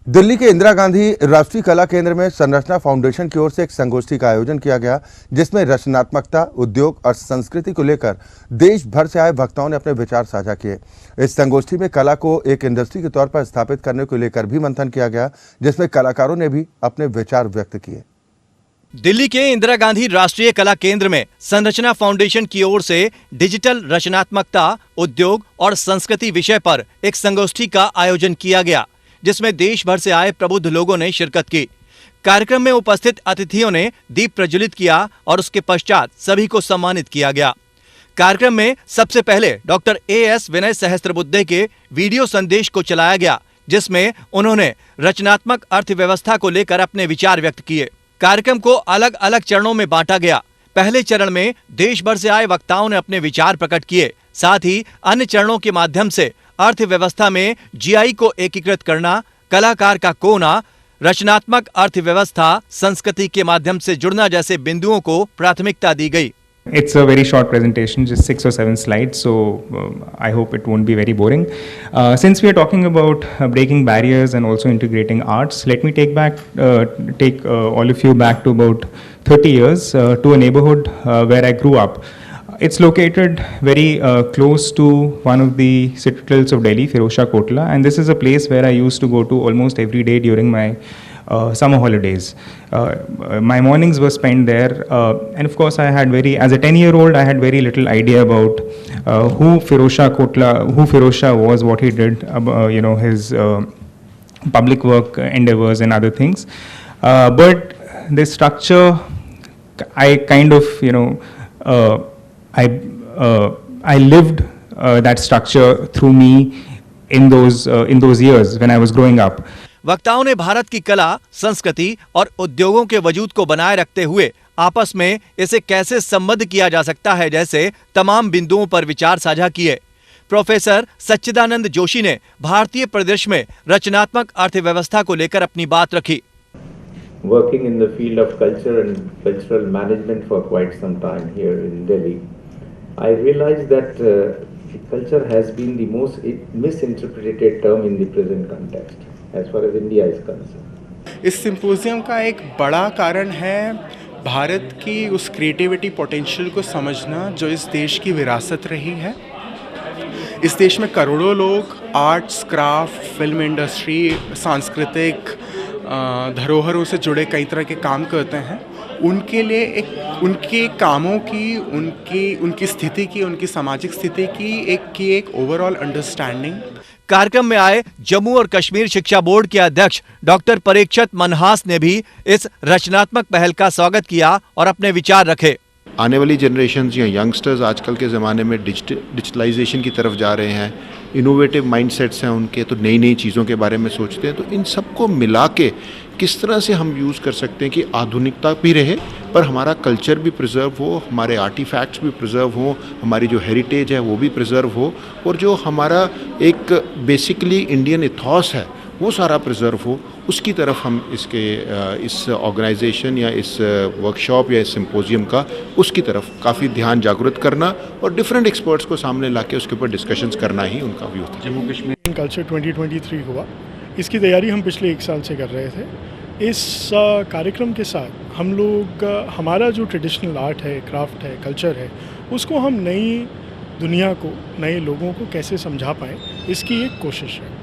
दिल्ली के इंदिरा गांधी राष्ट्रीय कला केंद्र में संरचना फाउंडेशन की ओर से एक संगोष्ठी का आयोजन किया गया, जिसमें रचनात्मकता, उद्योग और संस्कृति को लेकर देश भर से आए वक्ताओं ने अपने विचार साझा किए। इस संगोष्ठी में कला को एक इंडस्ट्री के तौर पर स्थापित करने को लेकर भी मंथन किया गया, जिसमें कलाकारों ने भी अपने विचार व्यक्त किए। दिल्ली के इंदिरा गांधी राष्ट्रीय कला केंद्र में संरचना फाउंडेशन की ओर से डिजिटल रचनात्मकता, उद्योग और संस्कृति विषय पर एक संगोष्ठी का आयोजन किया गया, जिसमें देश भर से आए प्रबुद्ध लोगों ने शिरकत की। कार्यक्रम में उपस्थित अतिथियों ने दीप प्रज्वलित किया और उसके पश्चात सभी को सम्मानित किया गया। कार्यक्रम में सबसे पहले डॉक्टर A.S. विनय सहस्त्रबुद्धे के वीडियो संदेश को चलाया गया, जिसमें उन्होंने रचनात्मक अर्थव्यवस्था को लेकर अपने विचार व्यक्त किए। कार्यक्रम को अलग अलग चरणों में बांटा गया। पहले चरण में देश भर से आए वक्ताओं ने अपने विचार प्रकट किए। साथ ही अन्य चरणों के माध्यम से अर्थव्यवस्था में GI को एकीकृत करना, कलाकार का कोना, रचनात्मक अर्थव्यवस्था, संस्कृति के माध्यम से जुड़ना जैसे बिंदुओं को प्राथमिकता दी गई। It's a very short presentation, just 6 or 7 slides, so I hope it won't be very boring. Since we are talking about breaking barriers and also integrating arts, let me take all of you back to about 30 years to a neighborhood where I grew up. It's located very close to one of the citadels of Delhi, Firozshah Kotla, and this is a place where I used to go to almost every day during my summer holidays. My mornings were spent there, and of course as a 10-year-old, I had very little idea about who Firozshah was, what he did, his public work endeavors and other things. But this structure, I kind of, I lived that structure through me in those years when I was growing up. वक्ताओं ने भारत की कला, संस्कृति और उद्योगों के वजूद को बनाए रखते हुए आपस में इसे कैसे संबद्ध किया जा सकता है जैसे तमाम बिंदुओं पर विचार साझा किए। प्रोफेसर सच्चिदानंद जोशी ने भारतीय परिदृश्य में रचनात्मक अर्थव्यवस्था को लेकर अपनी बात रखी। Working in the field of culture and cultural management for quite some time here in Delhi, I realized that culture has been the most misinterpreted term in the present context, as far as India is concerned. इस symposium का एक बड़ा कारण है भारत की उस creativity potential को समझना जो इस देश की विरासत रही है। इस देश में करोड़ों लोग आर्ट्स, क्राफ्ट, फिल्म इंडस्ट्री, सांस्कृतिक धरोहरों से जुड़े कई तरह के काम करते हैं। उनके लिए उनके कामों की, उनकी स्थिति की, उनकी सामाजिक स्थिति की एक ओवरऑल अंडरस्टैंडिंग। कार्यक्रम में आए जम्मू और कश्मीर शिक्षा बोर्ड के अध्यक्ष डॉक्टर परीक्षत मनहास ने भी इस रचनात्मक पहल का स्वागत किया और अपने विचार रखे। आने वाली जनरेशन या यंगस्टर्स आजकल के ज़माने में डिजिटलाइजेशन की तरफ जा रहे हैं, इनोवेटिव माइंडसेट्स हैं उनके, तो नई नई चीज़ों के बारे में सोचते हैं। तो इन सबको मिला के किस तरह से हम यूज़ कर सकते हैं कि आधुनिकता भी रहे पर हमारा कल्चर भी प्रिजर्व हो, हमारे आर्टिफैक्ट्स भी प्रिजर्व हो, हमारी जो हेरिटेज है वो भी प्रिजर्व हो, और जो हमारा एक बेसिकली इंडियन इथॉस है वो सारा प्रिजर्व हो। उसकी तरफ हम इस ऑर्गेनाइजेशन या इस वर्कशॉप या इस सिंपोजियम का उसकी तरफ काफ़ी ध्यान जागृत करना और डिफरेंट एक्सपर्ट्स को सामने लाके उसके ऊपर डिस्कशंस करना ही उनका व्यू था। जम्मू कश्मीर कल्चर 2023 हुआ, इसकी तैयारी हम पिछले 1 साल से कर रहे थे। इस कार्यक्रम के साथ हम लोग हमारा जो ट्रेडिशनल आर्ट है, क्राफ्ट है, कल्चर है, उसको हम नई दुनिया को, नए लोगों को कैसे समझा पाएँ, इसकी एक कोशिश है।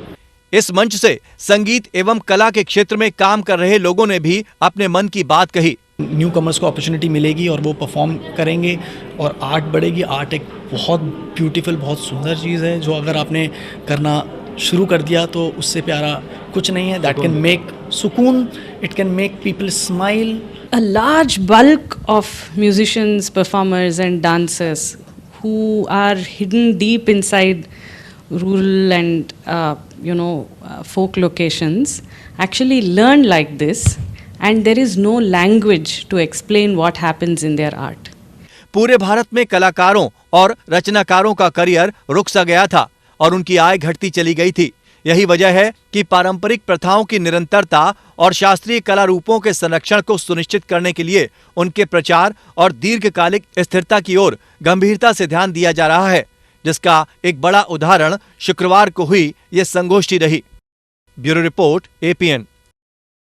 इस मंच से संगीत एवं कला के क्षेत्र में काम कर रहे लोगों ने भी अपने मन की बात कही। न्यू कमर्स को अपॉर्चुनिटी मिलेगी और वो परफॉर्म करेंगे और आर्ट बढ़ेगी। आर्ट एक बहुत ब्यूटीफुल, बहुत सुंदर चीज़ है जो अगर आपने करना शुरू कर दिया तो उससे प्यारा कुछ नहीं है। दैट कैन मेक सुकून, it can make people smile. A large bulk of musicians, performers and dancers who are hidden deep inside rural and folk locations actually learn like this, and there is no language to explain what happens in their art. पूरे भारत में कलाकारों और रचनाकारों का career रुक सा गया था और उनकी आय घटती चली गई थी। यही वजह है कि पारंपरिक प्रथाओं की निरंतरता और शास्त्रीय कला रूपों के संरक्षण को सुनिश्चित करने के लिए उनके प्रचार और दीर्घकालिक स्थिरता की ओर गंभीरता से ध्यान दिया जा रहा है, जिसका एक बड़ा उदाहरण शुक्रवार को हुई ये संगोष्ठी रही। Bureau report, APN।